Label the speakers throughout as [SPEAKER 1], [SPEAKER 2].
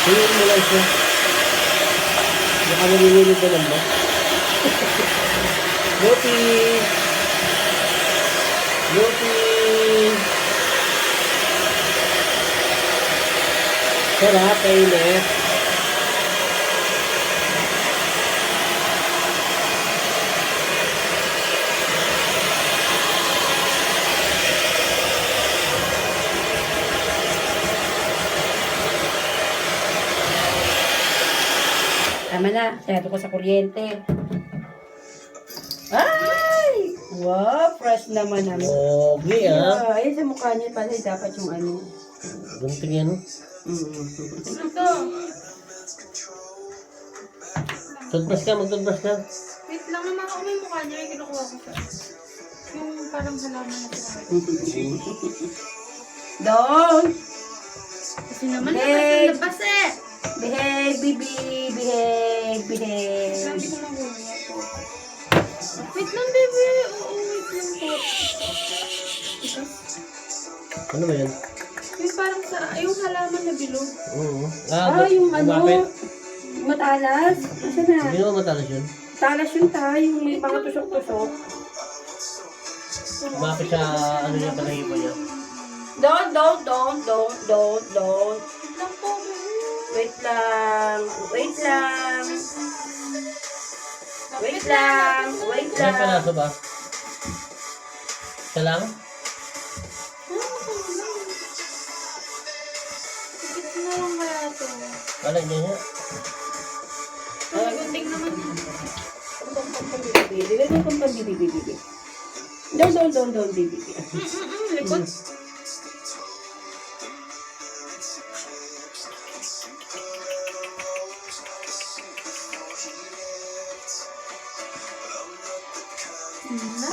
[SPEAKER 1] Tingin mo lang siya. Baka nalililig ka lang ba? Lupi! Lupi! Sarap, kainit.
[SPEAKER 2] Tama na, shadow ko sa kuryente. Ay! Wow, fresh naman naman.
[SPEAKER 1] Pogi ah.
[SPEAKER 2] Ayun sa mukha niya pala, dapat yung ano.
[SPEAKER 1] Gunting yan.
[SPEAKER 3] Ito.
[SPEAKER 1] Toothbrush ka, mag-toothbrush ka.
[SPEAKER 3] Wait lang naman ako may mukha niya. Yung kinukuha ko siya. Yung parang halaman na siya.
[SPEAKER 2] Don't!
[SPEAKER 3] Kasi naman
[SPEAKER 2] Hey!
[SPEAKER 3] labas eh.
[SPEAKER 2] Behave, baby! Behave!
[SPEAKER 3] Sabi ko magulat po. Wait lang, baby. Oo, wait lang po. Ito.
[SPEAKER 1] Ano ba yan?
[SPEAKER 3] Yung parang sa, yung halaman na bilog.
[SPEAKER 1] Oo.
[SPEAKER 2] Yung ano,
[SPEAKER 1] Umapit.
[SPEAKER 2] matalas. Asa na?
[SPEAKER 1] Hindi naman matalas yun.
[SPEAKER 2] Talas yun tayo, yung may mga tusok-tusok.
[SPEAKER 1] Umapit sa ano yung balahibo niya.
[SPEAKER 2] Don't.
[SPEAKER 3] Wait lang po, baby.
[SPEAKER 2] Wait lang.
[SPEAKER 3] Lapit
[SPEAKER 1] Ilang palaso ba? Isa lang?
[SPEAKER 3] Tikit na lang kaya ito.
[SPEAKER 1] Wala niya niya.
[SPEAKER 3] Gunting naman yan.
[SPEAKER 2] Don't, baby.
[SPEAKER 3] Likod.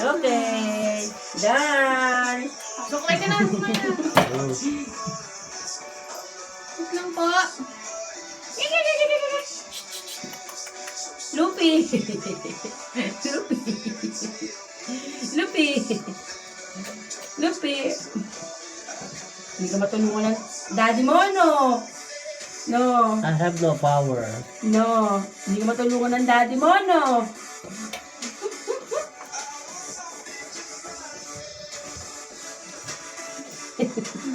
[SPEAKER 2] Okay. Done.
[SPEAKER 3] Suklay ka na. Wait lang po.
[SPEAKER 2] Lupi. Hindi ka matulungan ng daddy mo, no? No.
[SPEAKER 1] I have no power.
[SPEAKER 2] No. Hindi ka matulungan ng daddy mo, no?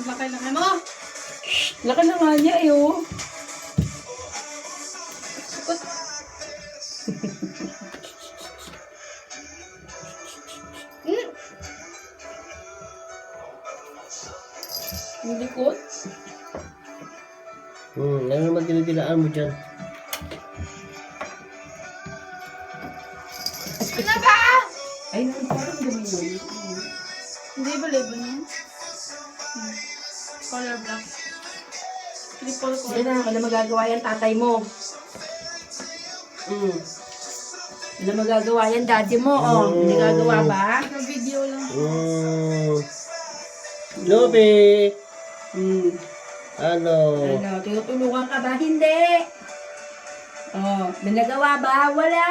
[SPEAKER 3] Laki-laki mo.
[SPEAKER 2] Laka na nga niya, eh, oh.
[SPEAKER 3] Likod.
[SPEAKER 2] Yung likod.
[SPEAKER 1] Ano naman tinitinaan mo dyan?
[SPEAKER 3] Ano ba?
[SPEAKER 2] Ay, parang dumi yun.
[SPEAKER 3] Hindi ba label niya? Color black. Triple
[SPEAKER 2] Hindi
[SPEAKER 3] color.
[SPEAKER 2] na, wala magagawa yan tatay mo. Wala magagawa yan daddy mo, oh. Hindi gagawa ba?
[SPEAKER 3] Sa video lang.
[SPEAKER 1] Lupi! Ano?
[SPEAKER 2] Ano, tinutulungan ka ba? Hindi. Oh, may nagawa ba? Wala.